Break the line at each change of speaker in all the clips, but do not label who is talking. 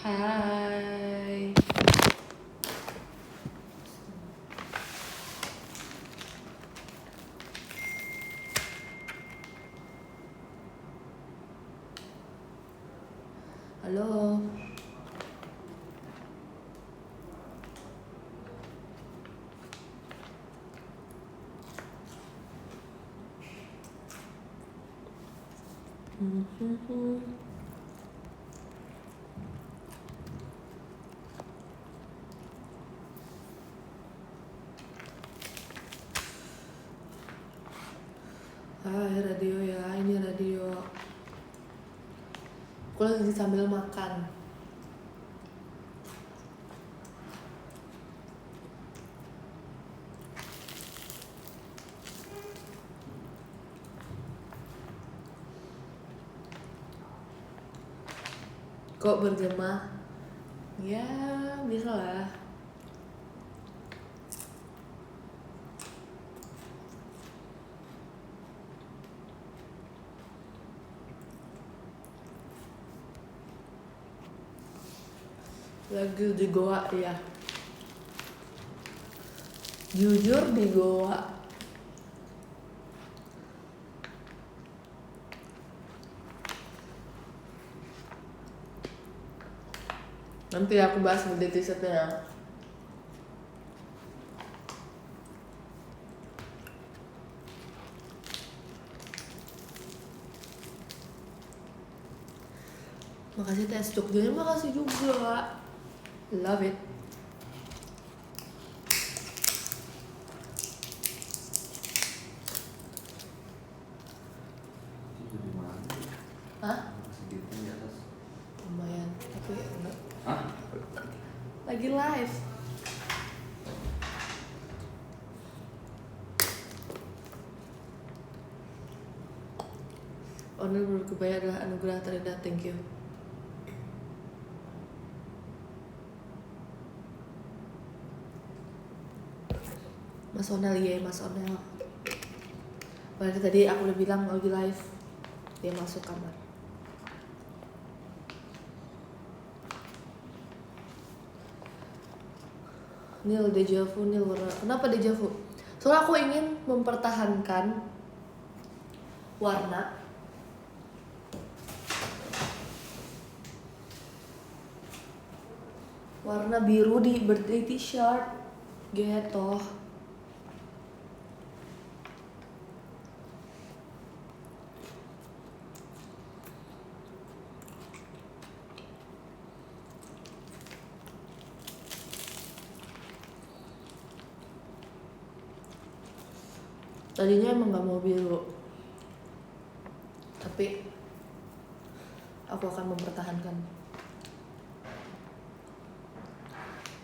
Hai. Halo. Hai radio ya, ini radio. Aku lagi sambil makan. Kok bergema? Ya, biasalah. Lagi di Goa ya. Jujur di Goa. Nanti aku bahas di t-shirtnya. Makasih tes Jogjanya, makasih juga. Love it. Hah? Lumayan, tapi enggak.
Hah?
Lagi live. Honor berkebaya adalah anugerah terindah, thank you. Mas Onel, iya Mas Onel. Padahal tadi aku udah bilang lagi live. Dia masuk kamar. Nil dejavu, Nil warna. Kenapa dejavu? Soalnya aku ingin mempertahankan warna biru di birthday t-shirt gitu. Tadinya emang gak mau biru, tapi aku akan mempertahankan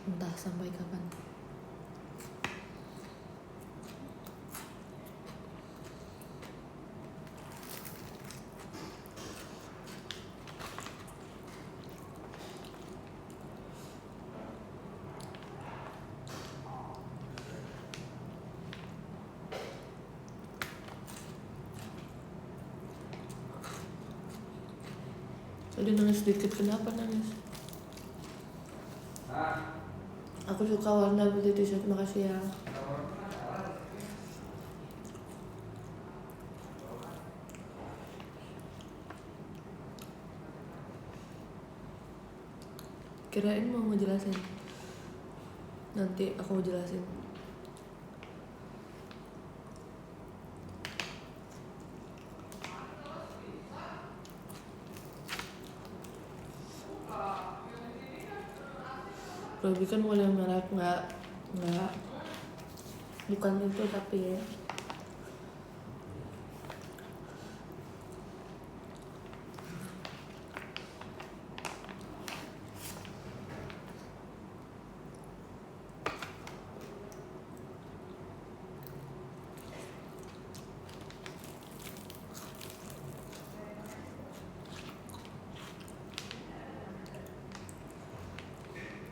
entah sampai kapan. Tadi nangis sedikit, kenapa nangis? Aku suka warna putih t-shirt, makasih ya. Kirain mau ngejelasin. Nanti aku mau jelasin. Robi kan boleh merek nggak bukan itu tapi ya.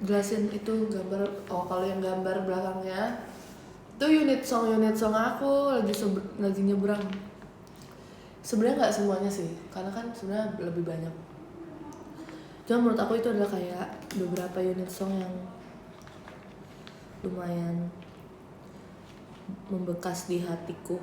Jelasin itu gambar. Oh, kalau yang gambar belakangnya itu unit song aku lagi nyebrang. Sebenarnya nggak semuanya sih, karena kan sebenarnya lebih banyak. Cuma menurut aku itu adalah kayak beberapa unit song yang lumayan membekas di hatiku.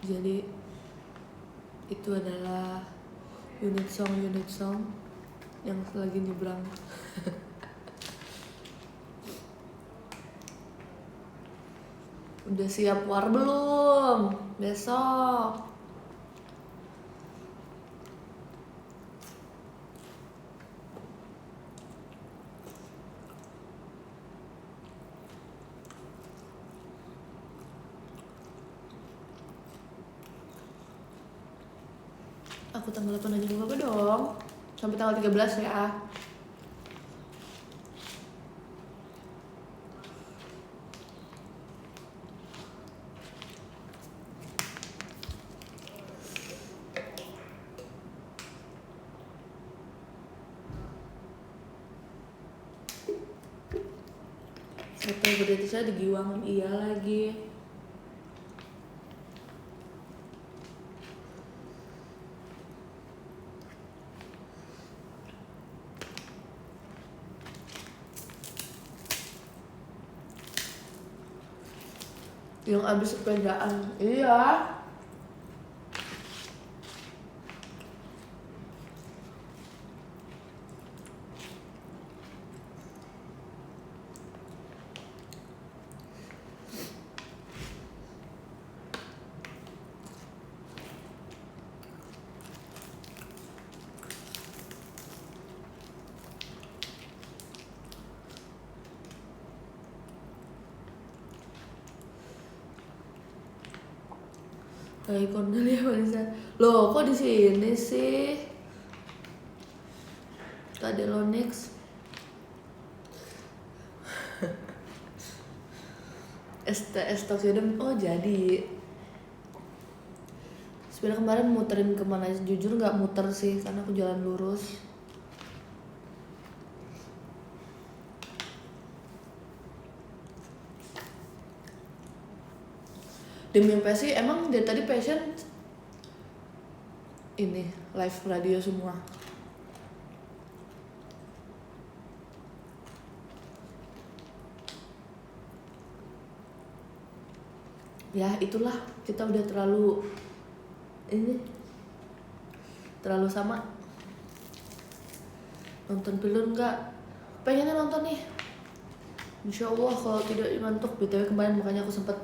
Jadi itu adalah unit song yang lagi nyebrang. Udah siap war belum? Besok. Aku tanggal 8 aja apa dong? Sampai tanggal 13 ya. Atau berarti saya di Giwangan, iya lagi. Yang abis sepedaan, iya. Kayak Cornelia Vanessa. Loh, kok di sini sih? Kade Lonix. STS Toxiodem, oh jadi. Sebenarnya kemarin muterin kemana aja, jujur nggak muter sih, karena aku jalan lurus. Demi sih, emang dari tadi passion ini live radio semua. Ya itulah, kita udah terlalu sama. Nonton film nggak? Pengennya nonton nih. Insya Allah kalau tidak ngantuk. BTW kemarin makanya aku sempet,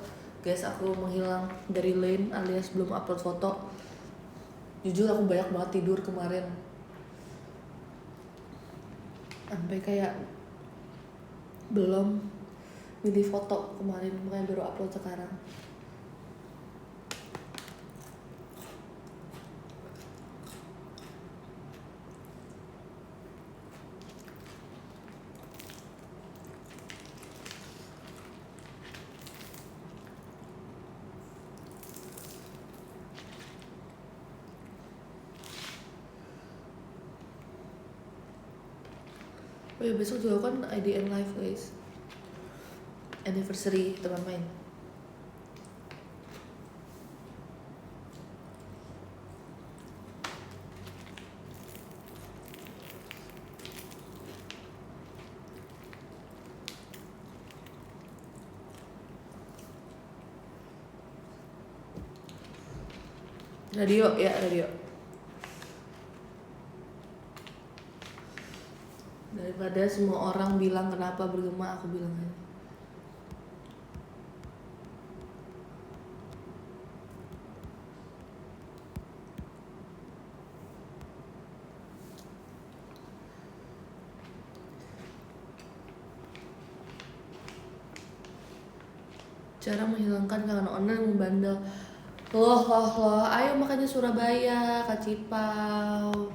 guys, aku menghilang dari lane alias belum upload foto. Jujur aku banyak banget tidur kemarin, sampai kayak belum milih foto kemarin, makanya baru upload sekarang. Oh ya, besok juga kan IDN Live guys, anniversary teman main. Radio ya, radio. Daripada semua orang bilang kenapa bergema, aku bilang aja. Cara menghilangkan kangen online membandel. Loh, ayo makanya Surabaya, Kacipau.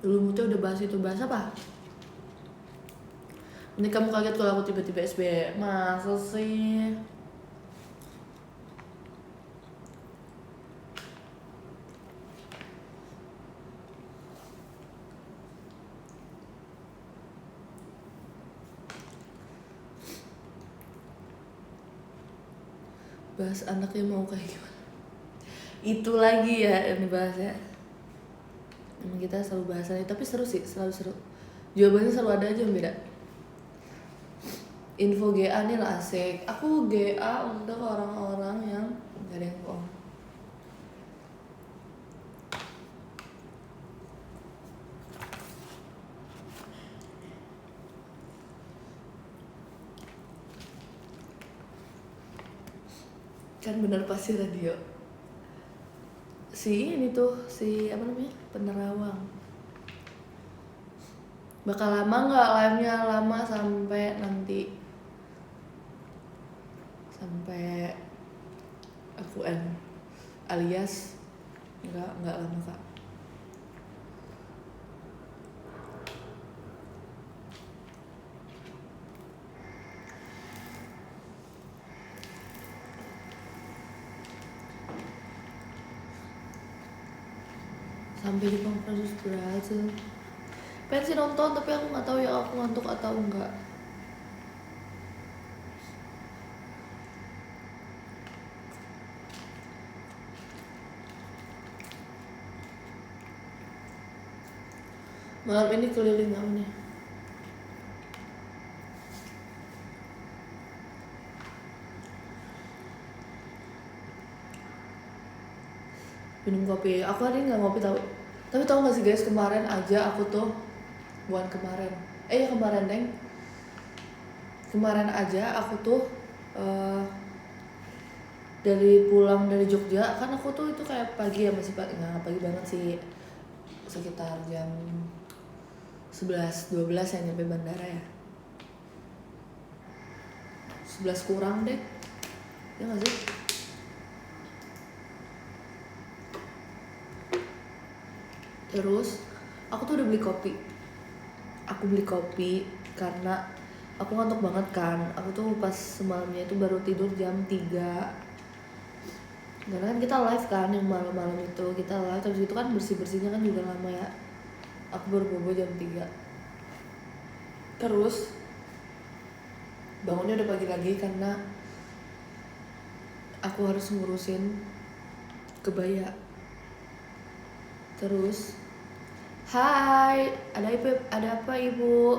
Dulu Muti udah bahas itu, bahas apa? Ini kamu kaget kalau aku tiba-tiba SB? Masa sih? Bahas anaknya mau kayak gimana? Itu lagi ya yang dibahas ya. Emang kita selalu bahasannya, tapi seru sih, selalu seru. Jawabannya selalu ada aja yang beda. Info GA nih lah asik. Aku GA untuk orang-orang yang gak ada yang bohong. Kan bener pasti radio. Si ini tuh, si apa namanya? Penerawang. Bakal lama nggak live-nya? Lama sampai nanti, sampai aku end, alias nggak lama kak. Sampai di Produce berhasil. Pengen sih nonton tapi aku nggak tahu ya aku ngantuk atau enggak. Malam ini keliling apa nih? Minum kopi. Aku hari ini nggak ngopi tau. Tapi tau gak sih guys, kemarin aja aku tuh, bukan kemarin, ya kemarin deng. Kemarin aja aku tuh dari pulang dari Jogja, kan aku tuh itu kayak pagi ya, masih nggak pagi banget sih, sekitar jam 11-12 yang nyampe bandara ya. 11 kurang deh, ya nggak sih? Terus aku tuh udah beli kopi. Aku beli kopi karena aku ngantuk banget kan. Aku tuh pas semalamnya itu baru tidur jam 3. Karena kan kita live kan yang malam-malam itu, kita live terus itu kan bersih-bersihnya kan juga lama ya. Aku baru bobo jam 3. Terus bangunnya udah pagi lagi karena aku harus ngurusin kebaya. Terus hai, ada apa ibu?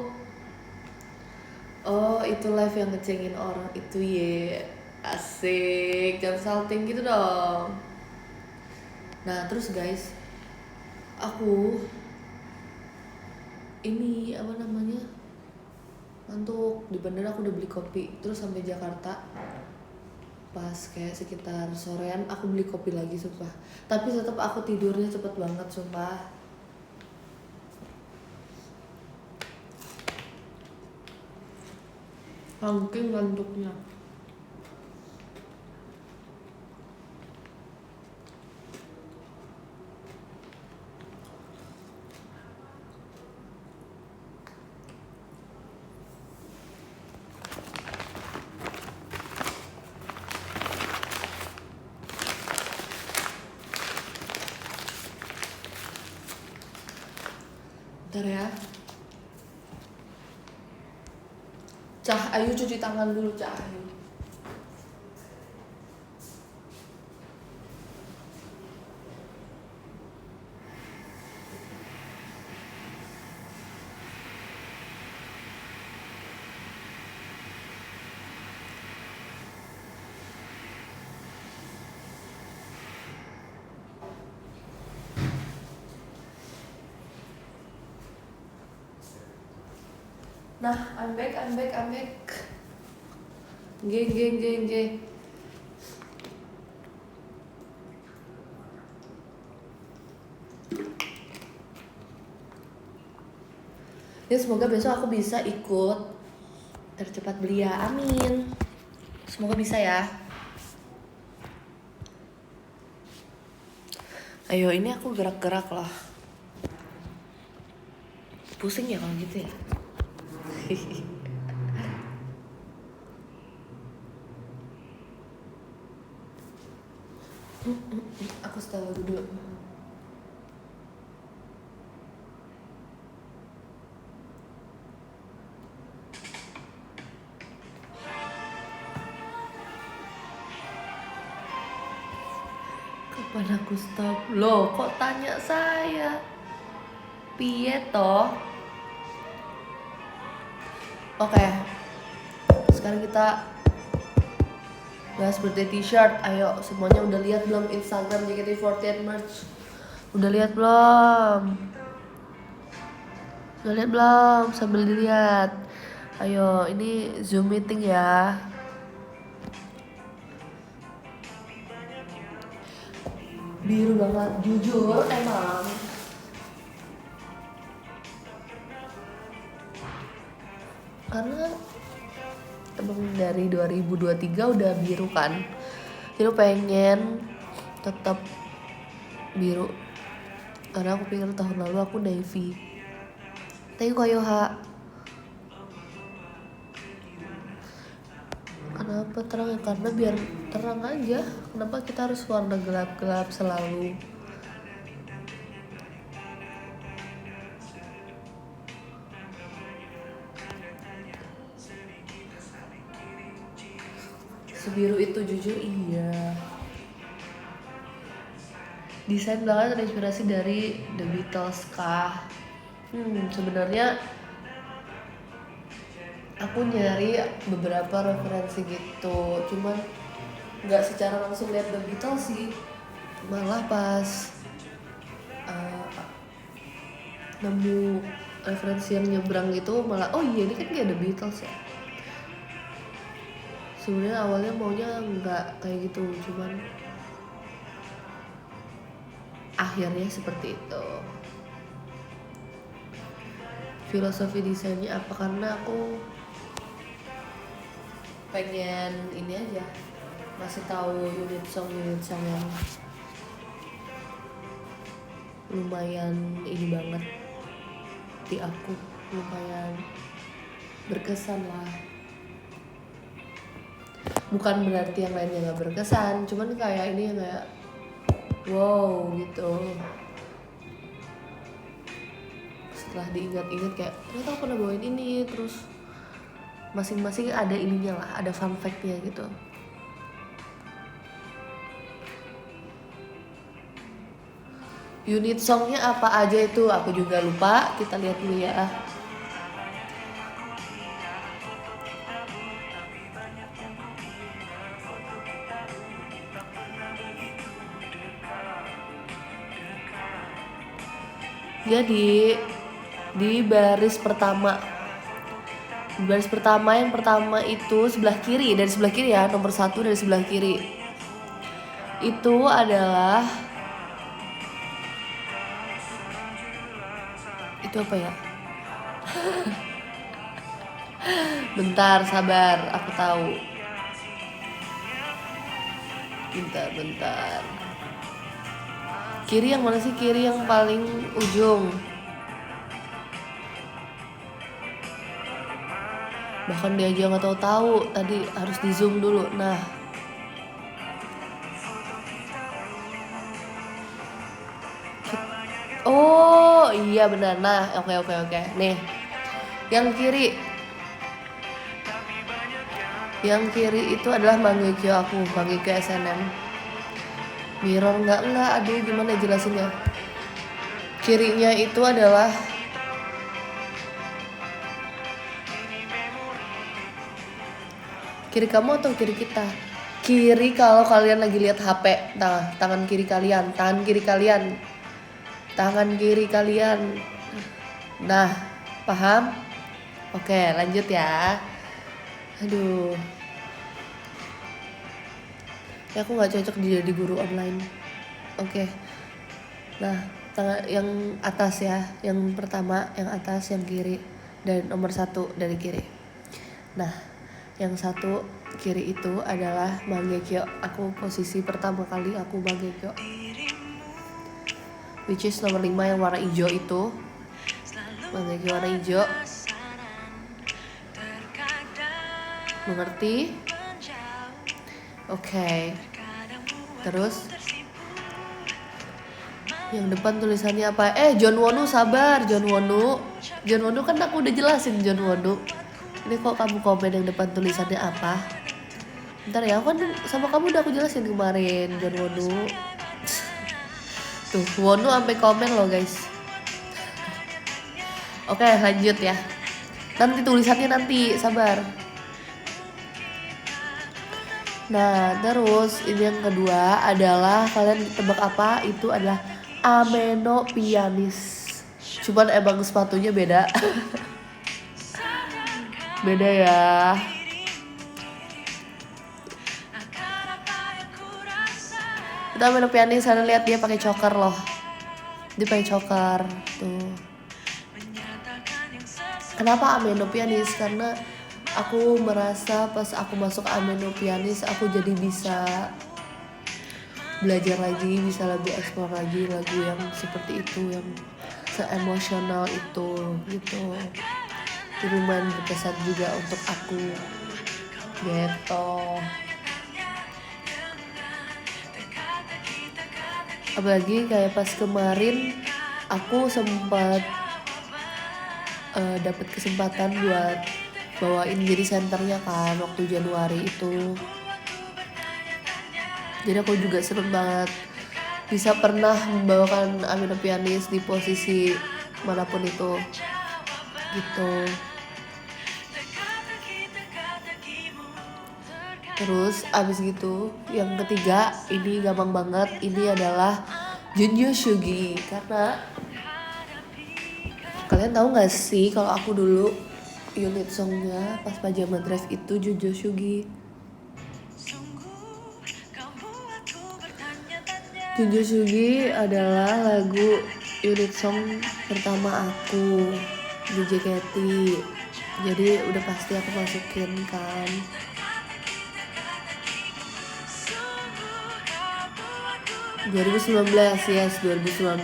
Oh itu live yang ngecengin orang itu ye. Asik, jangan salting gitu dong. Nah terus guys, aku ini apa namanya, ngantuk. Di bandara aku udah beli kopi. Terus sampai Jakarta pas kayak sekitar sorean aku beli kopi lagi sumpah. Tapi tetap aku tidurnya cepet banget sumpah. Saking ngantuknya. Bentar ya. Cah, ayo cuci tangan dulu, Cah. Ayu. Nah, I'm back. Geng. Ya semoga besok aku bisa ikut tercepat belia, amin. Semoga bisa ya. Ayo ini aku gerak-gerak lah. Pusing ya kalau gitu ya. Aku setel dulu. Kapan aku stop? Loh, kok tanya saya? Piye toh? Oke. Sekarang kita bahas birthday t-shirt. Ayo, semuanya udah lihat belum Instagram JKT48 merch? Udah lihat belum? Udah lihat belum? Sambil dilihat. Ayo, ini Zoom meeting ya. Biru banget, jujur emang. Karena emang dari 2023 udah biru kan. Jadi pengen tetap biru. Karena aku pikir tahun lalu aku navy. Thank you Yoha. Kenapa terang ya? Karena biar terang aja. Kenapa kita harus warna gelap-gelap selalu? Sebiru itu jujur iya. Desain belakang terinspirasi dari The Beatles kah? Sebenarnya aku nyari beberapa referensi gitu, cuman nggak secara langsung lihat The Beatles sih, malah pas nemu referensi yang nyebrang gitu malah oh iya ini kan kayak The Beatles ya. Sebenarnya awalnya maunya nggak kayak gitu, cuman akhirnya seperti itu. Filosofi desainnya apa? Karena aku pengen ini aja masih tahu unit song yang lumayan ini banget di aku, lumayan berkesan lah. Bukan berarti yang lainnya nggak berkesan, cuman kayak ini kayak wow gitu. Setelah diingat-ingat kayak ternyata aku pernah bawain ini, terus masing-masing ada ininya lah, ada fun fact-nya gitu. Unit songnya apa aja itu aku juga lupa, kita lihat dulu ya. Jadi di baris pertama yang pertama itu sebelah kiri, dari sebelah kiri ya, nomor 1 dari sebelah kiri itu adalah itu apa ya? Bentar sabar, aku tahu. Bentar. Kiri yang mana sih? Kiri yang paling ujung. Bahkan dia aja nggak tahu. Tadi harus di zoom dulu. Nah, oh iya benar. Nah, oke. Nih, yang kiri itu adalah Manggekyo aku, Manggekyo SNM. Mirror enggak, aduh gimana jelasinnya. Kirinya itu adalah kiri kamu atau kiri kita? Kiri kalau kalian lagi lihat HP, tangan kiri kalian. Nah, paham? Oke, lanjut ya. Aduh. Ya aku nggak cocok jadi guru online. Oke. Nah, yang atas ya, yang pertama, yang atas, yang kiri, dan nomor 1 dari kiri. Nah, yang 1 kiri itu adalah Manggekyo. Aku posisi pertama kali aku Manggekyo, which is nomor 5 yang warna hijau itu. Manggekyo warna hijau. Mengerti? Oke. Terus Yang depan tulisannya apa? John Wonu, sabar John Wonu. John Wonu kan aku udah jelasin John Wonu. Ini kok kamu komen yang depan tulisannya apa? Bentar ya, aku kan sama kamu udah aku jelasin kemarin John Wonu. Tuh, Wonu sampai komen loh guys. Oke, lanjut ya. Nanti tulisannya nanti, sabar. Nah, terus ini yang kedua adalah kalian tebak apa? Itu adalah Ameno Pianis. Cuman emang sepatunya beda. Beda ya. Itu Ameno Pianis, kalian lihat dia pakai choker loh. Dia pakai choker tuh. Kenapa Ameno Pianis? Karena aku merasa pas aku masuk Ameno Pianis aku jadi bisa belajar lagi, bisa lebih eksplor lagi lagu yang seperti itu, yang se-emosional itu gitu. Itu lumayan berkesan juga untuk aku gitu. Apalagi kayak pas kemarin aku sempat dapat kesempatan buat bawain jadi senternya kan waktu Januari itu. Jadi aku juga seneng banget bisa pernah membawakan Ameno Pianis di posisi manapun itu gitu. Terus abis gitu yang ketiga ini gampang banget, ini adalah Junjo Shugi. Karena kalian tahu gak sih kalau aku dulu unit songnya pas Pajama Drive itu Junjo Shugi. Junjo Shugi adalah lagu unit song pertama aku di JKT. Jadi udah pasti aku masukin kan. Yes, 2019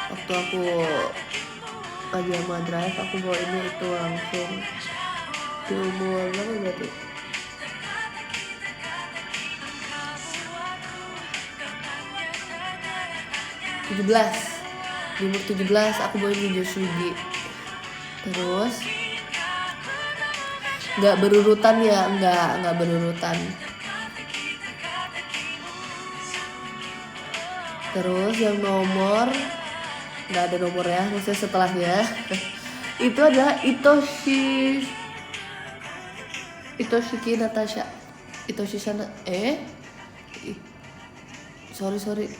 waktu aku Pajama Drive aku bawa ini itu langsung di umur berapa berarti? 17. Di umur 17 aku bawain Junjo Shugi. Terus nggak berurutan ya, nggak berurutan. Terus yang nomor nggak ada nomor ya, maksudnya setelahnya itu adalah Itoshiki Natasha. Sorry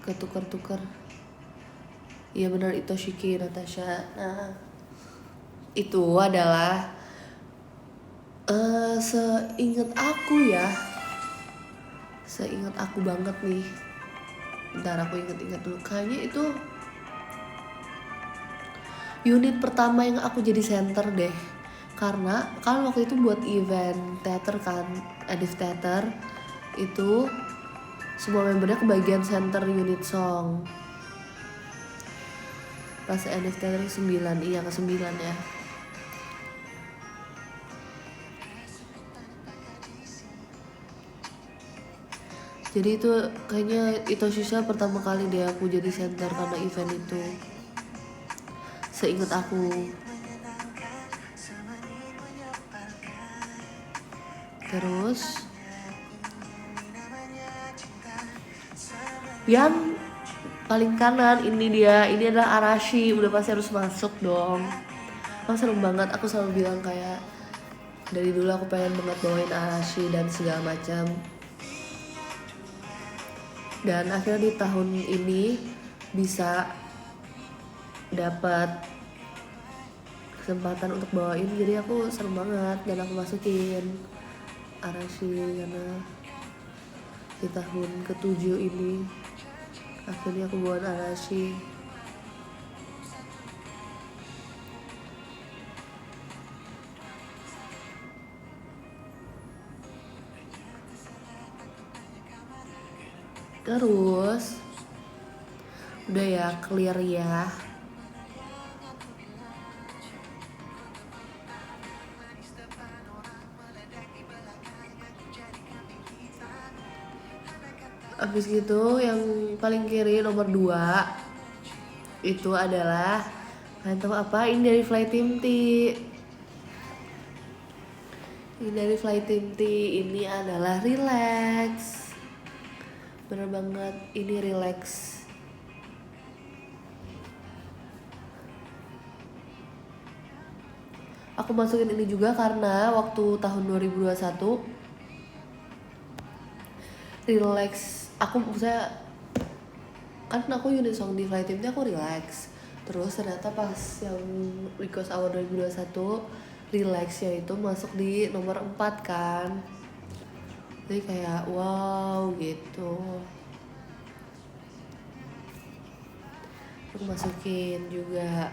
ketukar. Iya benar, Itoshiki Natasha. Nah itu adalah seingat aku banget nih. Bentar aku inget dulu. Kayaknya itu unit pertama yang aku jadi center deh. Karena kan waktu itu buat event teater kan, Edif Theater itu semua membernya kebagian center unit song. Pas Edif Theater 9, iya ke 9 ya. Jadi itu kayaknya Itoshisa pertama kali deh aku jadi center karena event itu. Seingat aku. Terus yang paling kanan ini adalah Arashi, udah pasti harus masuk dong. Aku seneng banget, aku selalu bilang kayak dari dulu aku pengen banget bawain Arashi dan segala macam. Dan akhirnya di tahun ini bisa dapat kesempatan untuk bawain, jadi aku seneng banget dan aku masukin Arashi karena di tahun ke-7 ini akhirnya aku bawain Arashi. Terus udah ya, clear ya. Habis gitu yang paling kiri nomor 2 itu adalah, kalian tahu apa? Ini dari Fly Team T. Ini dari Fly Team T, ini adalah relax. Bener banget, ini relax. Aku masukin ini juga karena waktu tahun 2021 relax, aku bisa kan aku unit song di Fly Team aku relax. Terus ternyata pas yang Request Hour 2021 relaxnya itu masuk di nomor 4 kan. Jadi kayak wow gitu. Aku masukin juga.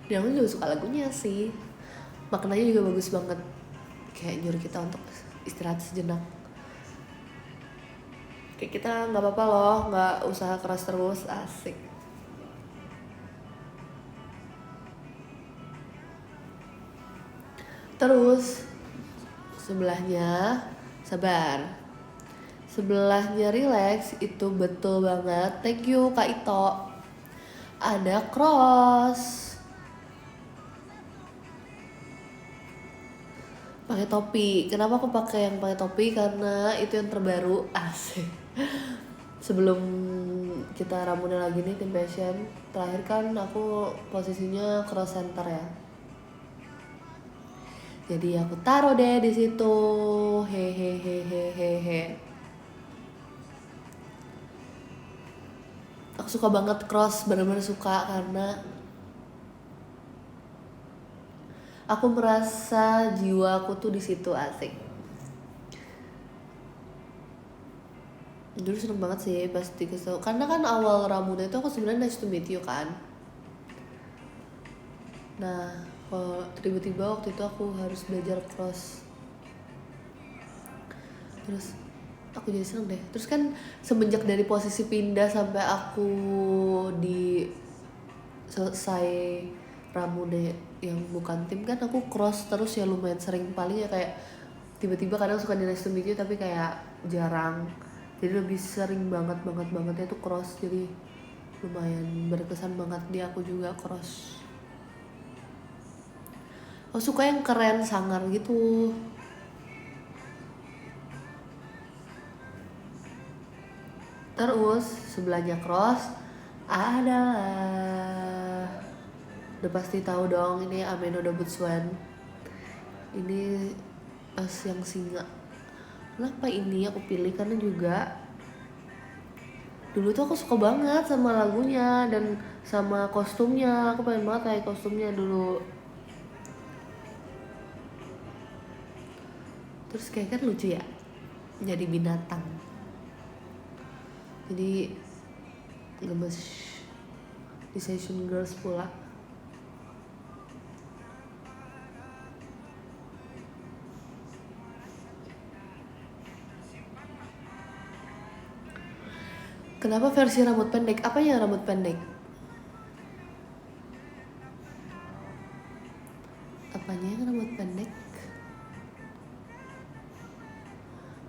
Dan aku juga suka lagunya sih, maknanya juga bagus banget, kayak nyuruh kita untuk istirahat sejenak. Kayak kita nggak apa-apa loh, nggak usah keras terus, asik. Terus sebelahnya, sabar, sebelahnya relax itu betul banget. Thank you Kak Ito. Ada cross. Pakai topi. Kenapa aku pakai yang pakai topi? Karena itu yang terbaru, asik. Sebelum kita Ramuda lagi nih tim passion, terakhir kan aku posisinya cross center ya. Jadi aku taruh deh di situ. Hehehehehehe. Aku suka banget cross, bener-bener suka karena aku merasa jiwaku tuh di situ, asik. Dulu seneng banget sih pas dikasih, karena kan awal Ramuda itu aku sebenarnya nice to meet you kan. Nah, kalau tiba-tiba waktu itu aku harus belajar cross, terus aku jadi seneng deh. Terus kan semenjak dari posisi pindah sampai aku di selesai Ramuda yang bukan tim kan, aku cross terus ya, lumayan sering. Paling ya kayak tiba-tiba kadang suka di nice to meet you tapi kayak jarang, jadi lebih sering banget itu cross. Jadi lumayan berkesan banget di aku juga cross. Aku suka yang keren, sangar gitu. Terus sebelahnya cross adalah, udah pasti tahu dong, ini Ameno Double Swan. Ini as yang singa. Kenapa ini aku pilih? Karena juga dulu tuh aku suka banget sama lagunya dan sama kostumnya. Aku pengen banget kayak kostumnya dulu. Terus kayak kan lucu ya, jadi binatang. Jadi gemes di Session Girls pula. Kenapa versi rambut pendek? Apanya rambut pendek? Apanya yang rambut pendek?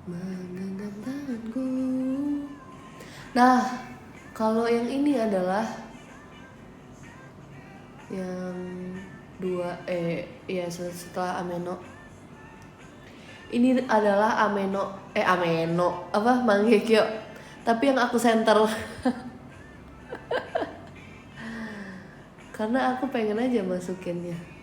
Menggenggam tanganku. Nah, kalau yang ini adalah yang dua, ya setelah Ameno. Ini adalah Ameno apa, Manggekyo, tapi yang aku center. Karena aku pengen aja masukinnya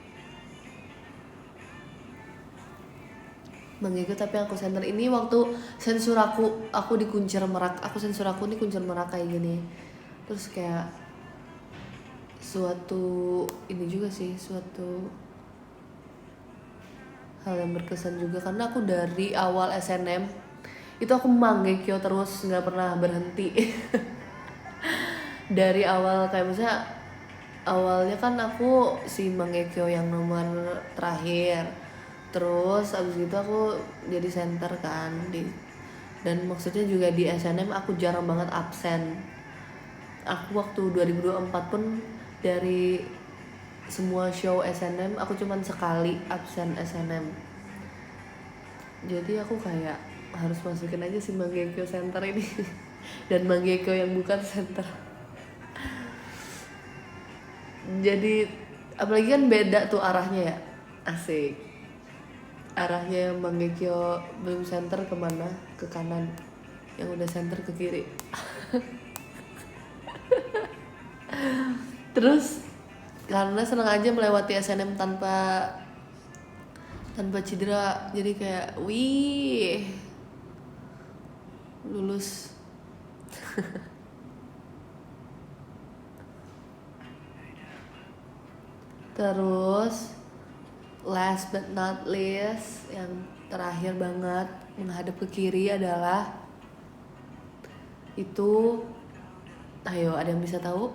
Manggekyo tapi aku center. Ini waktu sensor aku di Kuncir Merak. Aku sensor aku ini Kuncir Merak kayak gini. Terus kayak suatu ini juga sih, suatu hal yang berkesan juga, karena aku dari awal SNM itu aku Manggekyo terus, nggak pernah berhenti. Dari awal kayak misalnya awalnya kan aku si Manggekyo yang nomor terakhir, terus abis itu aku jadi center kan dan maksudnya juga di SNM aku jarang banget absen. Aku waktu 2024 pun dari semua show SNM aku cuman sekali absen SNM. Jadi aku kayak harus masukin aja si Manggekyo center ini dan Manggekyo yang bukan center. Jadi apalagi kan beda tuh arahnya ya, asik. Arahnya yang Manggekyo belum center kemana, ke kanan, yang udah center ke kiri. Terus karena senang aja melewati SNM tanpa cedera, jadi kayak wih, lulus. Terus last but not least, yang terakhir banget menghadap ke kiri adalah itu, ayo ada yang bisa tahu?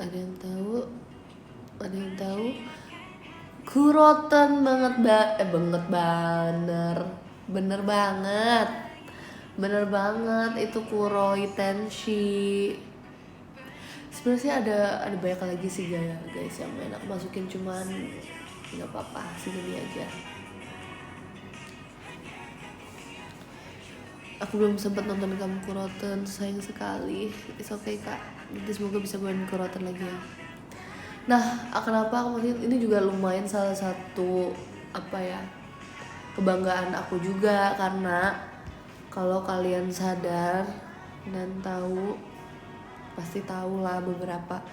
Ada yang tahu? Ada yang tahu? Kuroten banget bener banget itu Kuroi Tenshi. Sebenarnya sih ada banyak lagi sih guys yang enak masukin, cuman nggak apa-apa, segini aja. Aku belum sempat nonton kamu Kuroten, sayang sekali. It's okay kak, nanti semoga bisa main Kuroten lagi ya. Nah, kenapa aku maksudnya ini juga lumayan salah satu apa ya, kebanggaan aku juga, karena kalau kalian sadar dan tahu, pasti tahu lah beberapa,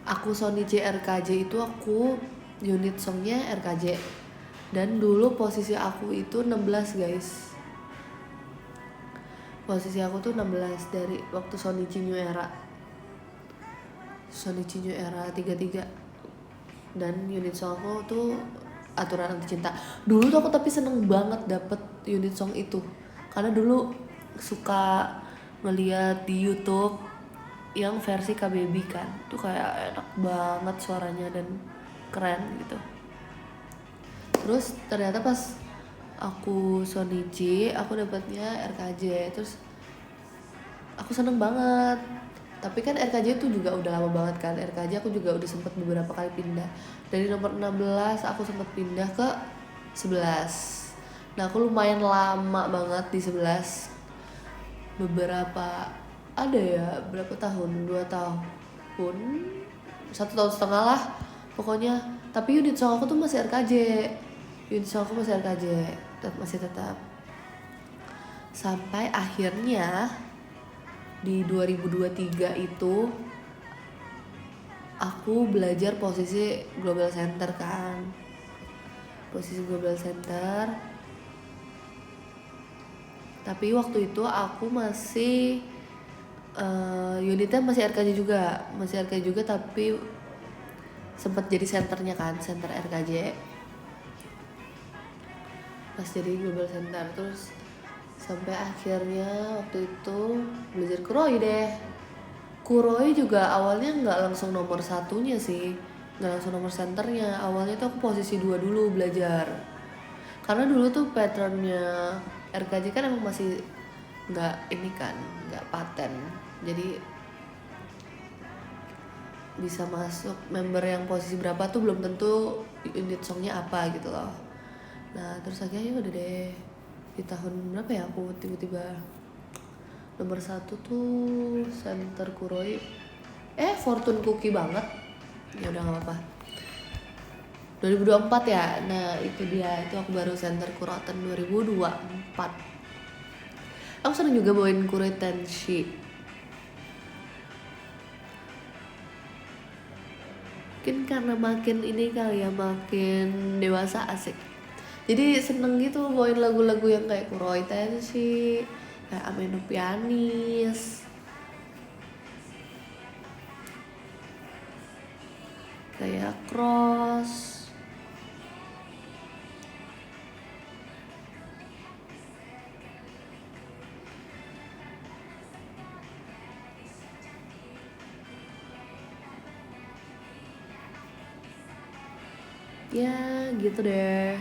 aku Shonichi RKJ itu aku unit songnya RKJ, dan dulu posisi aku itu 16 guys. Posisi aku tuh 16 dari waktu Shonichi New Era 33, dan unit song aku tuh Aturan Anti Cinta. Dulu tuh aku tapi seneng banget dapet unit song itu, karena dulu suka ngeliat di YouTube yang versi KBB kan, tuh kayak enak banget suaranya dan keren gitu. Terus ternyata pas aku Shonichi aku dapatnya RKJ, terus aku seneng banget. Tapi kan RKJ itu juga udah lama banget kan, RKJ aku juga udah sempet beberapa kali pindah. Dari nomor 16 aku sempet pindah ke 11. Nah aku lumayan lama banget di 11, beberapa, ada ya berapa tahun, 2 tahun, 1,5 tahun lah pokoknya. Tapi unit song aku tuh masih RKJ, masih tetap sampai akhirnya di 2023 itu aku belajar posisi global center kan, tapi waktu itu aku masih unitnya masih RKJ juga, tapi sempat jadi senternya kan, center RKJ pas jadi global center. Terus sampai akhirnya waktu itu belajar Kuroi juga awalnya nggak langsung nomor satunya sih, nggak langsung nomor senternya. Awalnya tuh aku posisi 2 dulu belajar, karena dulu tuh patternnya RKJ kan emang masih nggak paten, jadi bisa masuk member yang posisi berapa tuh belum tentu unit songnya apa gitu loh. Nah terus akhirnya udah deh, di tahun berapa ya aku tiba-tiba nomor 1 tuh center Kuroi, Fortune Cookie banget. Ya udah nggak apa-apa, 2024 ya. Nah itu dia, itu aku baru center Kuroten 2024. Aku sering juga bawain Kuroi Tenshi. Mungkin karena makin ini kali ya, makin dewasa, asik. Jadi seneng gitu bawain lagu-lagu yang kayak Kuroi Tenshi, kayak Ame no Pianis, kayak Cross. Ya gitu deh.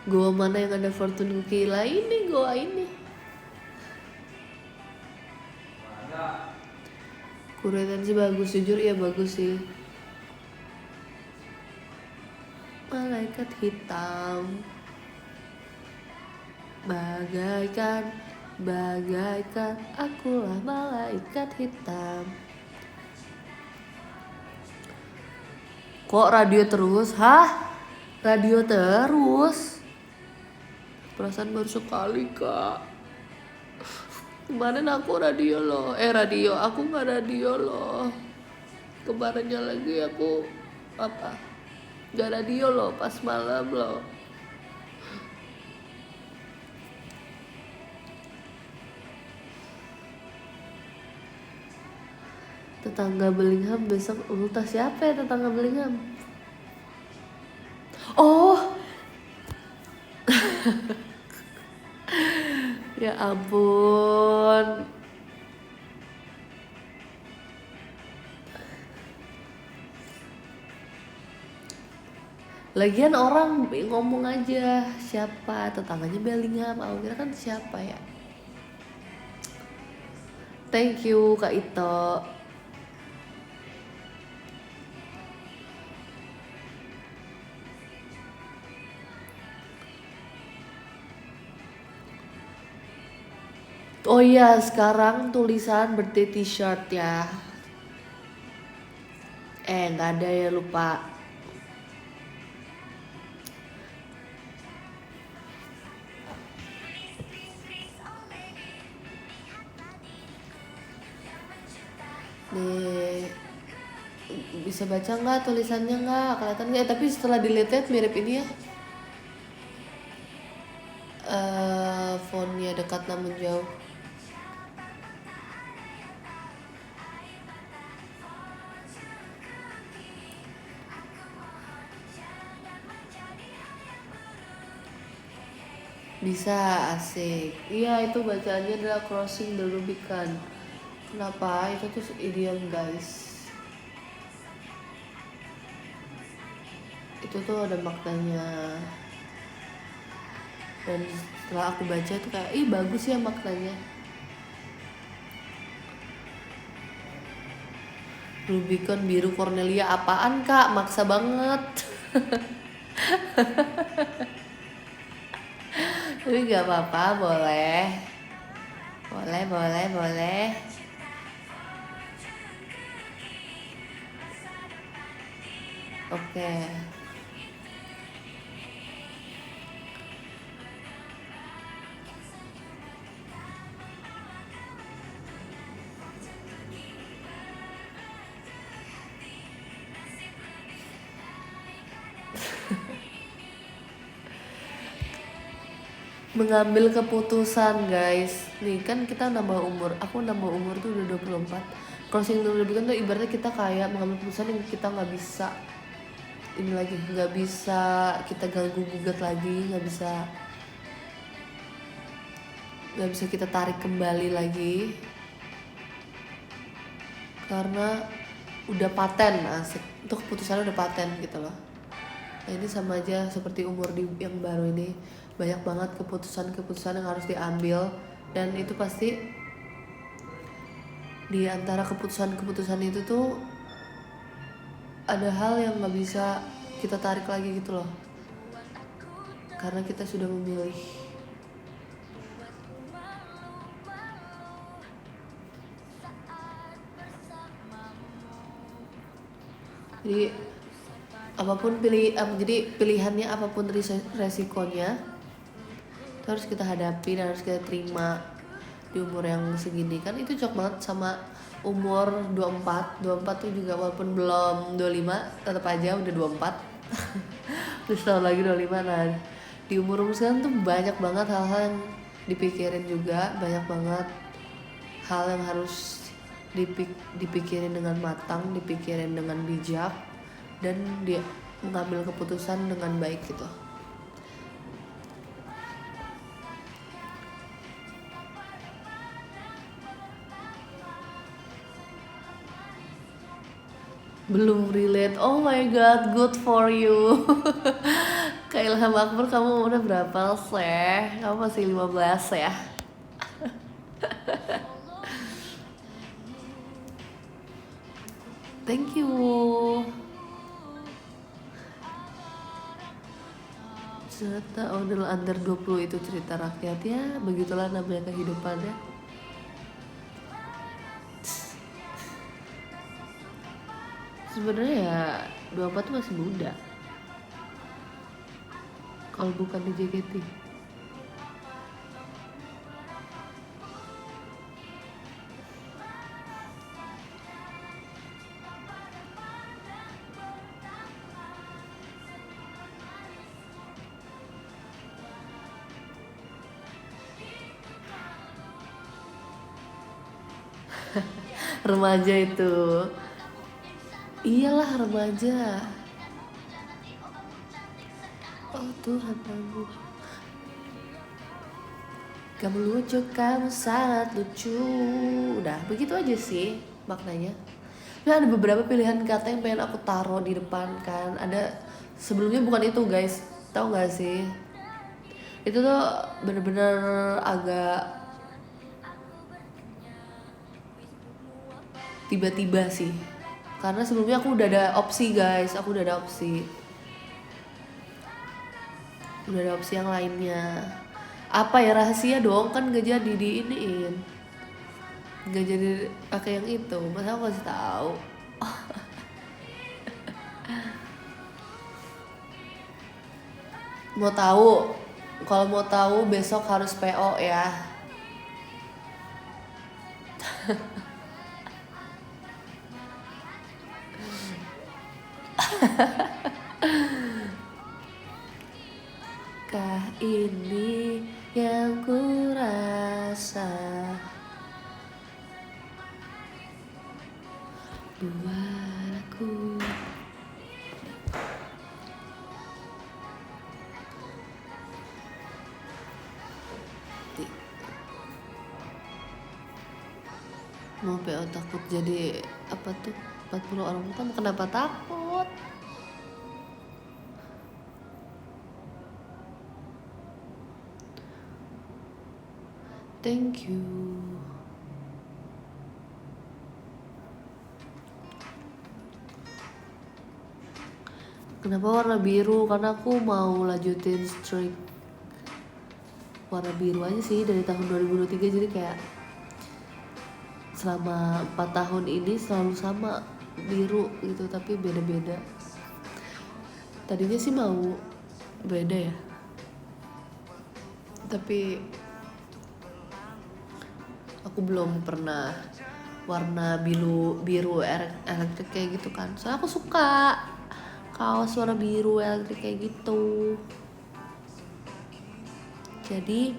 Goa mana yang ada fortune cookie? Lah ini goa ini. Kuretan sih bagus, jujur ya bagus sih. Malaikat hitam, bagaikan akulah malaikat hitam. Kok radio terus? Hah? Radio terus? Perasaan baru sekali kak. Kemarin aku radio loh. Aku nggak radio loh. Kemarinnya lagi aku nggak radio loh pas malam loh. Tetangga Bellingham besok ultah. Siapa ya tetangga Bellingham? Oh ya ampun. Lagian orang ngomong aja siapa tetangganya Bellingham. Aku kira kan siapa ya. Thank you Kak Ito. Oh iya, sekarang tulisan birthday t-shirt ya. Nggak ada ya, lupa. Nih, bisa baca nggak tulisannya nggak? Kelihatan nggak? Tapi setelah dilihat mirip ini ya. Fontnya dekat namun jauh. Bisa, asik. Iya, itu bacaannya adalah crossing the Rubicon. Kenapa? Itu tuh idiom guys. Itu tuh ada maknanya. Dan setelah aku baca tuh kayak, ih bagus ya maknanya. Rubicon biru Cornelia apaan kak? Maksa banget. Tapi gak apa-apa, boleh. Boleh. Oke. Mengambil keputusan guys. Nih kan kita nambah umur. Aku nambah umur tuh udah 24. Crossing the Rubicon tuh ibaratnya kita kayak mengambil keputusan yang kita nggak bisa ini lagi, nggak bisa kita ganggu gugat lagi, nggak bisa kita tarik kembali lagi karena udah paten. Asik, untuk keputusannya udah paten gitu loh. Nah ini sama aja seperti umur yang baru ini, banyak banget keputusan yang harus diambil, dan itu pasti di antara keputusan itu tuh ada hal yang nggak bisa kita tarik lagi gitu loh, karena kita sudah memilih. Jadi jadi pilihannya apapun resikonya itu harus kita hadapi dan harus kita terima di umur yang segini. Kan itu cocok banget sama umur 24 tuh juga, walaupun belum 25 tetap aja udah 24. Terus tahun lagi 25. Nah di umur sekarang tuh banyak banget hal-hal yang dipikirin juga, banyak banget hal yang harus dipikirin dengan matang, dipikirin dengan bijak, dan dia mengambil keputusan dengan baik gitu. Belum relate. Oh my god, good for you. Kak Ilham Akbar, kamu umurnya berapa sih? Kamu masih 15 ya? Thank you. Cerita Odell under 20 itu cerita rakyat ya, begitulah namanya kehidupannya. Sebenarnya ya 24 tuh masih muda. Kalau bukan di JKT. Remaja itu. Iyalah remaja. Oh Tuhan aku. Kamu lucu, kamu sangat lucu. Udah begitu aja sih maknanya. Nah, ada beberapa pilihan kata yang pengen aku taruh di depan kan. Ada sebelumnya bukan itu guys. Tahu nggak sih? Itu tuh bener-bener agak tiba-tiba sih. Karena sebelumnya aku udah ada opsi guys. Aku udah ada opsi. Udah ada opsi yang lainnya. Apa ya, rahasia dong, kan gak jadi diiniin, gak jadi pakai yang itu. Masa aku kasih tahu? Mau tahu? Kalau mau tahu besok harus PO ya. Kah ini yang ku rasa buat aku. Mau PO takut jadi apa tuh 40 orang pertama. Kenapa takut? Thank you. Kenapa warna biru? Karena aku mau lanjutin streak warna biru aja sih dari tahun 2023. Jadi kayak selama 4 tahun ini selalu sama biru gitu, tapi beda-beda. Tadinya sih mau beda ya, tapi aku belum pernah warna biru elektrik kayak gitu kan. Soalnya aku suka kaos warna biru elektrik kayak gitu. Jadi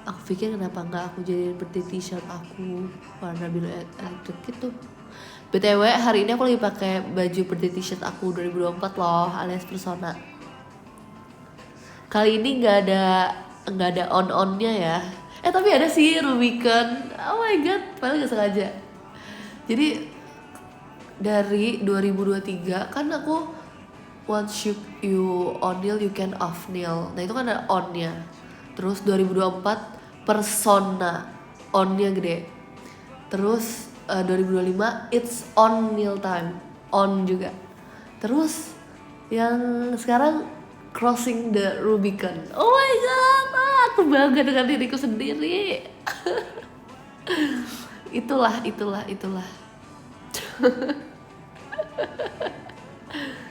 aku pikir kenapa nggak aku jadiin seperti t-shirt aku warna biru elektrik gitu. BTW hari ini aku lagi pakai baju seperti t-shirt aku 2024 loh, alias Persona. Kali ini nggak ada on-onnya ya. Tapi ada sih Rubicon. Oh my god, padahal nggak sengaja. Jadi dari 2023 kan aku once you on nail you can off nail. Nah itu kan ada onnya. Terus 2024 Persona onnya gede. Terus 2025 it's on nail time, on juga. Terus yang sekarang crossing the Rubicon. Oh my god, aku bangga dengan diriku sendiri. itulah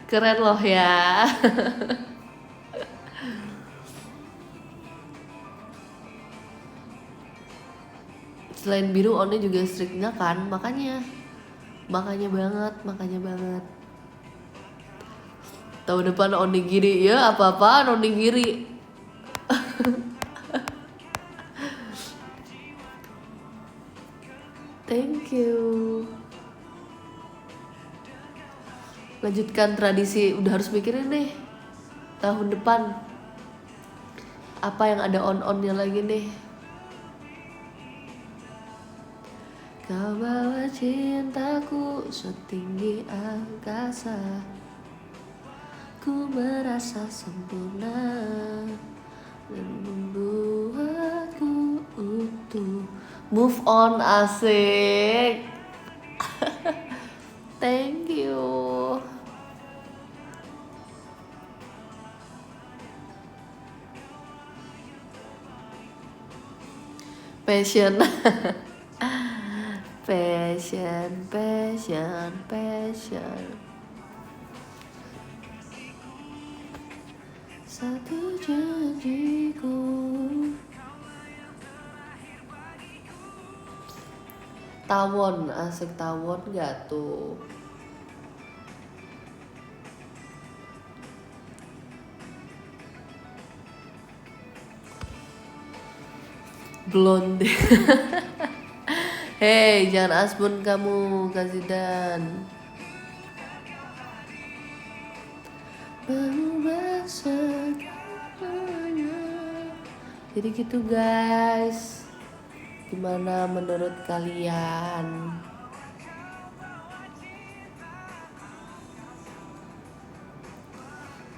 keren loh ya. Selain biru onnya juga striknya kan, makanya banget. Tahun depan onigiri ya, apa-apaan onigiri. Thank you. Lanjutkan tradisi, udah harus mikirin nih tahun depan apa yang ada on-onnya lagi nih. Kau bawa cintaku setinggi angkasa, Ku merasa sempurna dan membuatku utuh. Move on, asik. Thank you. Passion. Passion. Satu janjiku. Tawon, asik tawon gak tuh? Blonde. Hei, jangan asbun kamu, Kak Zidan. Jadi gitu guys. Gimana menurut kalian?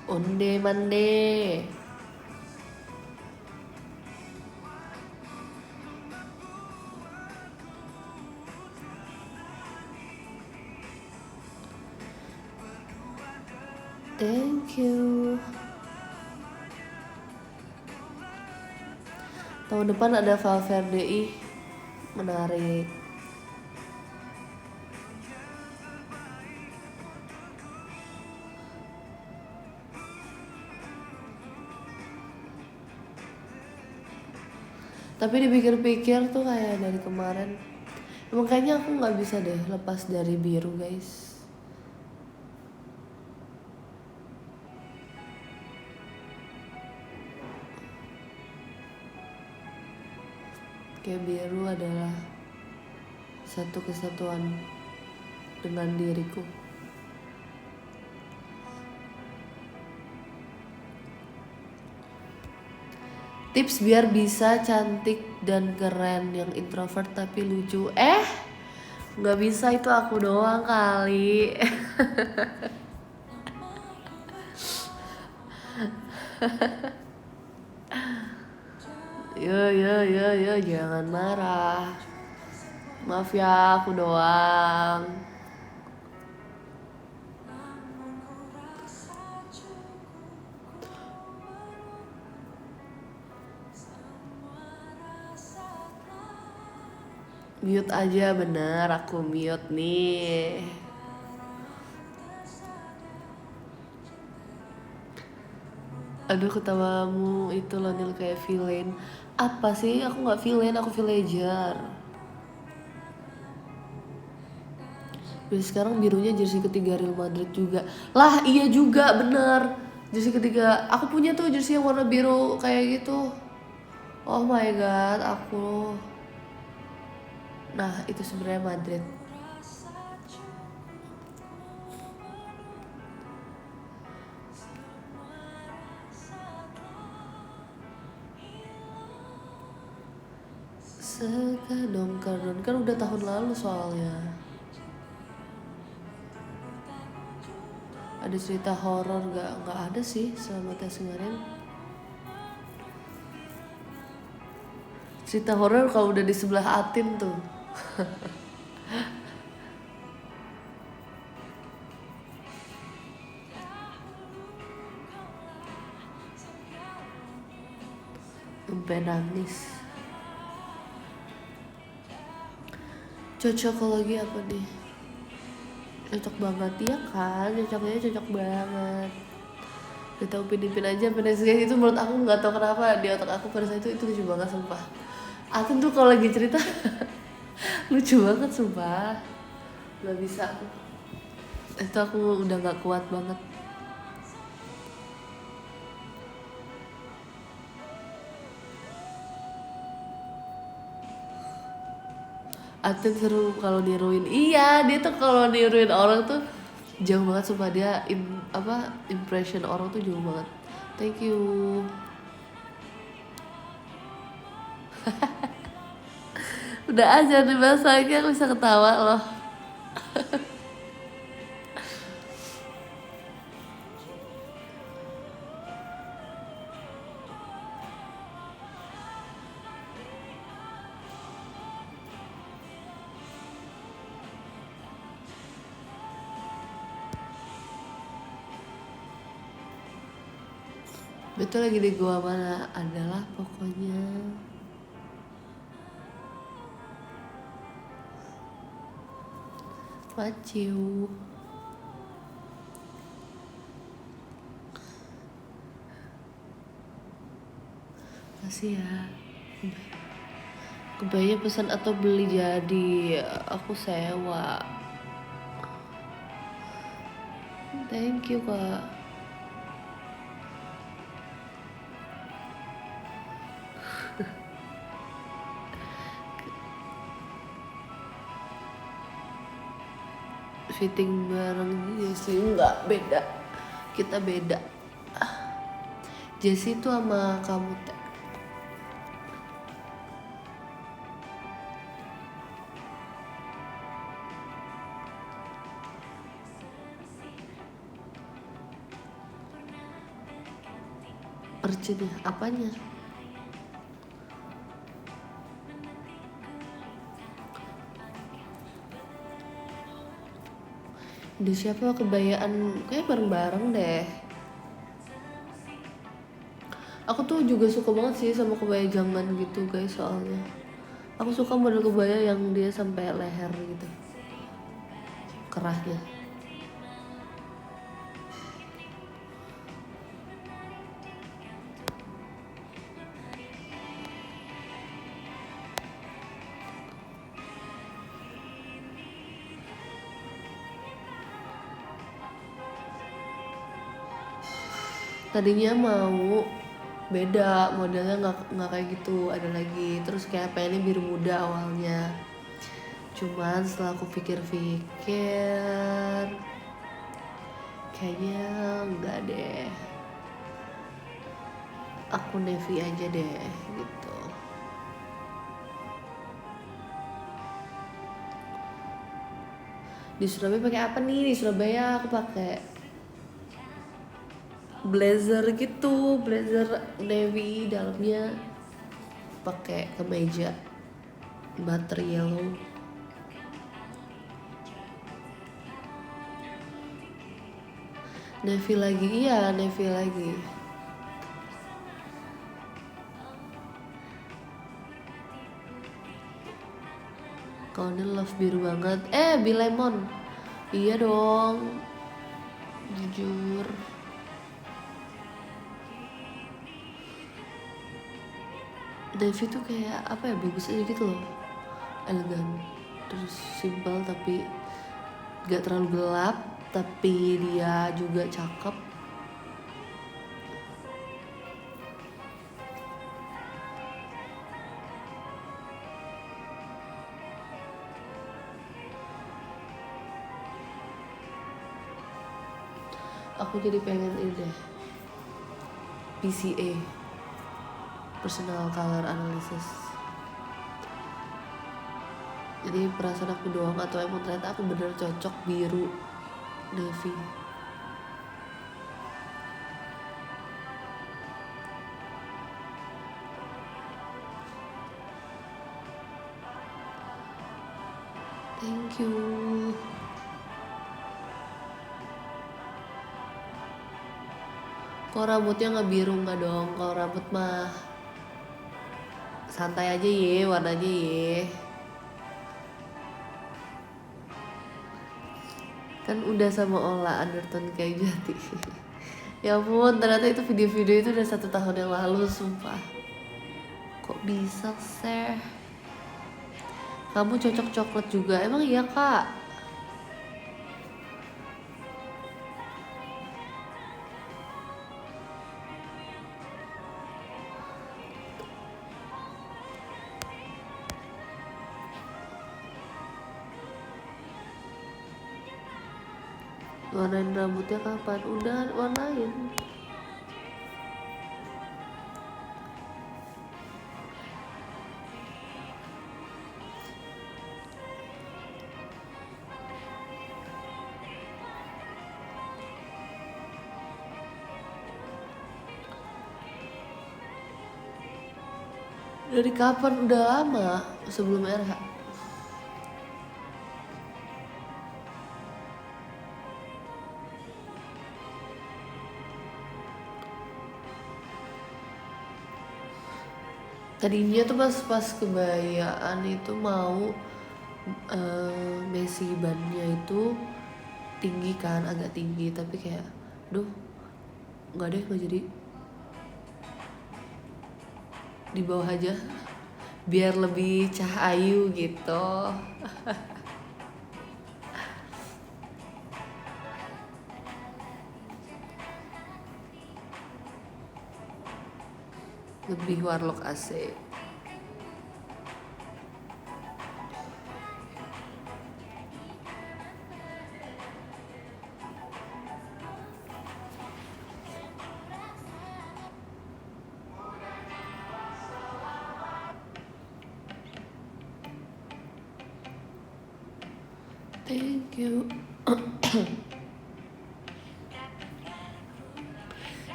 Onde mande. Thank you. Tahun depan ada Valverde, menarik. Tapi dipikir-pikir tuh kayak dari kemarin, emang kayaknya aku nggak bisa deh lepas dari biru guys. Kayak biru adalah satu kesatuan dengan diriku. Tips biar bisa cantik dan keren, yang introvert tapi lucu. Nggak bisa, itu aku doang kali. Yo, jangan marah. Maaf ya, aku doang. Mute aja, bener, aku mute nih. Aduh, ketawamu itu loh Nil, kayak villain. Apa sih? Aku nggak villain, aku villager. Dan sekarang birunya jersey ketiga Real Madrid juga. Lah, iya juga, bener. Jersey ketiga, aku punya tuh jersey yang warna biru kayak gitu. Oh my god, aku. Nah, itu sebenarnya Madrid. Sekadong kardon, kan udah tahun lalu soalnya. Ada cerita horor nggak ada sih selama tes kemarin. Cerita horor kalau udah di sebelah Atin tuh. Sampai nangis. Cocokologi apa nih? Cocok banget ya kan, cocok banget. Udah tau Upin aja, PNSG itu menurut aku nggak tahu kenapa di otak aku pada saat itu lucu banget sumpah. Atin tuh kalau lagi cerita lucu banget sumpah, nggak bisa aku. Itu aku udah nggak kuat banget. Atin seru kalau niruin. Iya, dia tuh kalau niruin orang tuh jauh banget sumpah, dia impression orang tuh jauh banget. Thank you. Udah aja dibahas lagi, aku bisa ketawa loh. Betul lagi di gua mana adalah pokoknya Maciu. Kasih ya. Kebaya pesan atau beli jadi? Aku sewa. Thank you kak. Fitting bareng Jessie enggak, beda. Kita beda. Jessie tuh sama kamu teh. Percaya apanya? Di siapa kebayaan kayak bareng-bareng deh. Aku tuh juga suka banget sih sama kebaya zaman gitu guys, soalnya aku suka model kebaya yang dia sampai leher gitu, kerahnya. Tadinya mau beda modelnya, nggak kayak gitu, ada lagi terus kayak pengennya biru muda awalnya, cuman setelah aku pikir-pikir kayaknya enggak deh, aku navy aja deh gitu. Di Surabaya pakai apa nih? Di Surabaya aku pakai blazer gitu, blazer navy, dalamnya pakai kemeja butter yellow. Navy lagi, iya navy lagi. Kaunnya love biru banget. Bill Lemon. Iya dong. Jujur. Navy tuh kayak apa ya, bagus aja gitu loh. Elegan. Terus simple tapi gak terlalu gelap, tapi dia juga cakep. Aku jadi pengen ini deh, PCA, personal color analysis. Jadi perasaan aku doang atau emang ternyata aku bener cocok biru navy. Thank you. Kok rambutnya nggak biru? Nggak dong, kalau rambut mah santai aja ye, warnanya ye. Kan udah sama Ola undertone kayu jati. Ya ampun, ternyata itu video-video itu udah 1 tahun yang lalu, sumpah. Kok bisa sih? Kamu cocok coklat juga, emang iya kak? Warnain rambutnya kapan? Udah warnain. Dari kapan? Udah lama, sebelum RH. Tadinya tuh pas kebayaan itu mau Messi bannya itu tinggi kan, agak tinggi, tapi kayak duh nggak deh, nggak jadi, di bawah aja biar lebih cahayu gitu. Lebih warlock AC. Thank you.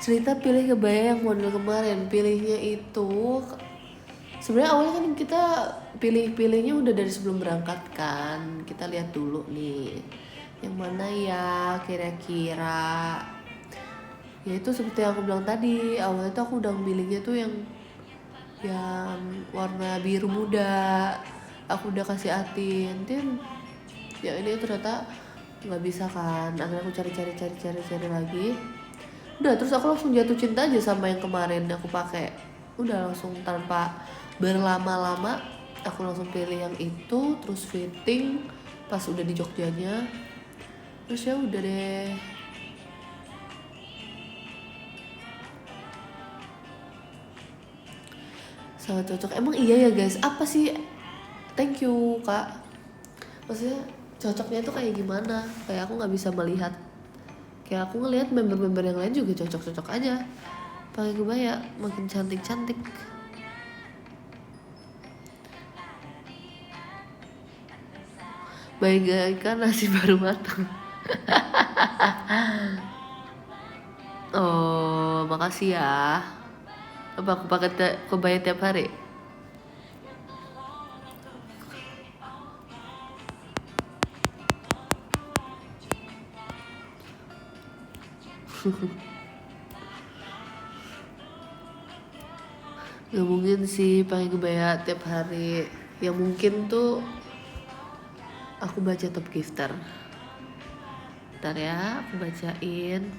Cerita pilih kebaya yang model kemarin. Pilihnya itu sebenarnya awalnya kan kita pilihnya udah dari sebelum berangkat kan. Kita lihat dulu nih yang mana ya kira-kira. Ya itu seperti yang aku bilang tadi, awalnya tuh aku udah milihnya tuh yang warna biru muda. Aku udah kasih Atin, ya ini ternyata nggak bisa kan. Akhirnya aku cari lagi. Udah, terus aku langsung jatuh cinta aja sama yang kemarin aku pakai. Udah langsung tanpa berlama-lama aku langsung pilih yang itu, terus fitting pas udah di Jogjanya. Terus ya udah deh. Sangat cocok. Emang iya ya guys, apa sih? Thank you kak. Maksudnya cocoknya tuh kayak gimana? Kayak aku nggak bisa melihat. Kayak aku ngelihat member-member yang lain juga cocok-cocok aja. Pakai kebaya makin cantik-cantik. Bagaikan nasi baru matang. Oh, makasih ya. Apa aku pakai kebaya tiap hari? Gak mungkin sih pakai kebaya tiap hari. Yang mungkin tuh aku baca top gifter. Bentar ya, aku bacain.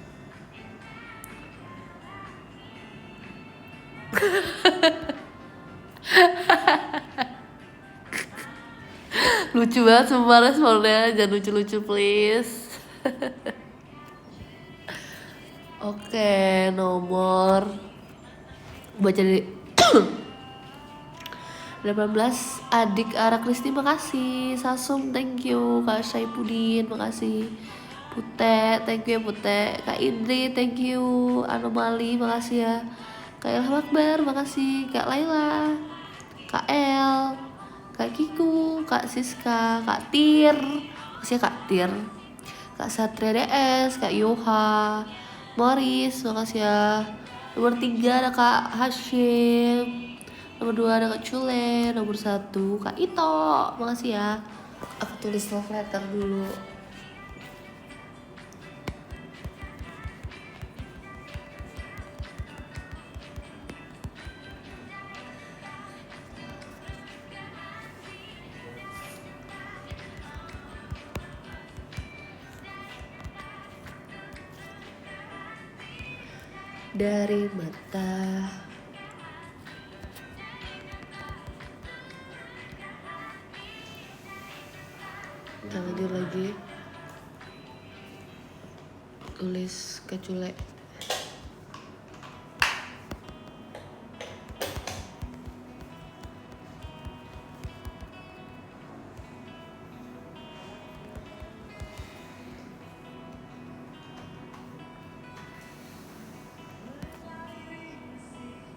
Lucu banget semua responnya, jangan lucu-lucu please. Oke, nomor baca dari 18 Adik Ara Kristi, makasih. Sasum, thank you. Kak Saipudin, makasih. Pute, thank you ya Pute. Kak Indri, thank you. Anomali, makasih ya. Kak Ilham Akbar, makasih. Kak Laila, Kak El, Kak Kiku, Kak Siska, Kak Tir, makasih ya Kak Tir. Kak Satria DS, Kak Yoha, Morris, makasih ya. Nomor 3 ada Kak Hashim. Nomor 2 ada Kak Cule. Nomor 1 Kak Ito, makasih ya. Aku tulis love letter dulu. Dari mata lanjut lagi, tulis kecule.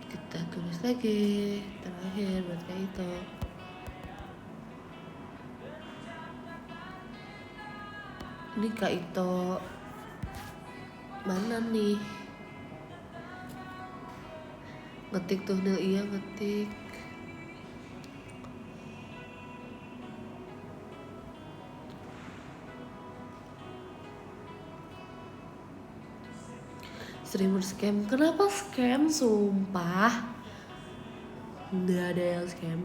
Kita tulis lagi terakhir buat Kak Ito. Ini Kak Ito mana nih? Ngetik tuh Nil, iya ngetik. Streamer scam, kenapa scam sumpah? Nggak ada yang scam.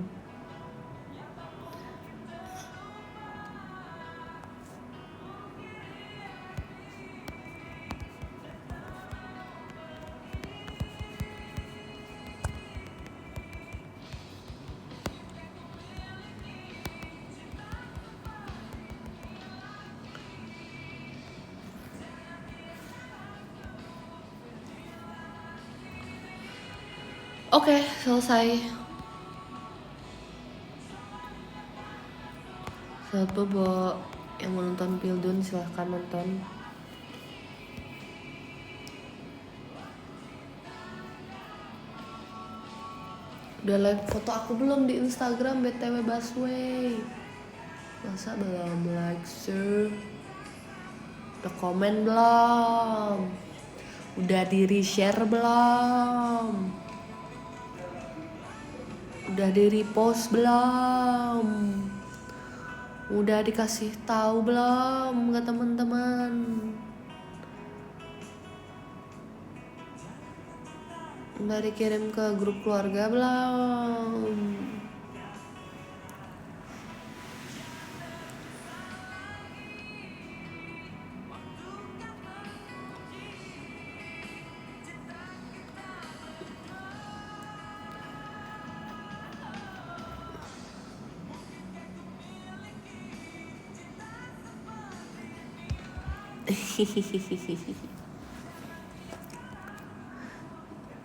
Oke, selesai. Selamat bobo. Yang mau nonton Pildun silahkan nonton. Udah like foto aku belum di Instagram BTW Busway? Masa belum like sir? Udah komen belum? Udah di reshare belum? Udah di repost belum? Udah dikasih tahu belum ke teman-teman? Udah dikirim ke grup keluarga belum?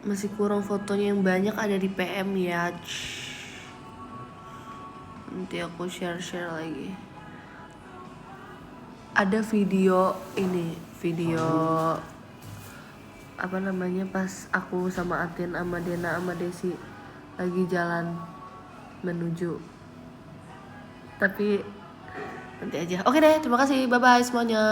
Masih kurang fotonya yang banyak, ada di PM ya. Nanti aku share lagi. Ada video ini, video apa namanya, pas aku sama Atin sama Dena sama Desi lagi jalan menuju, tapi nanti aja. Oke deh, terima kasih, bye bye semuanya.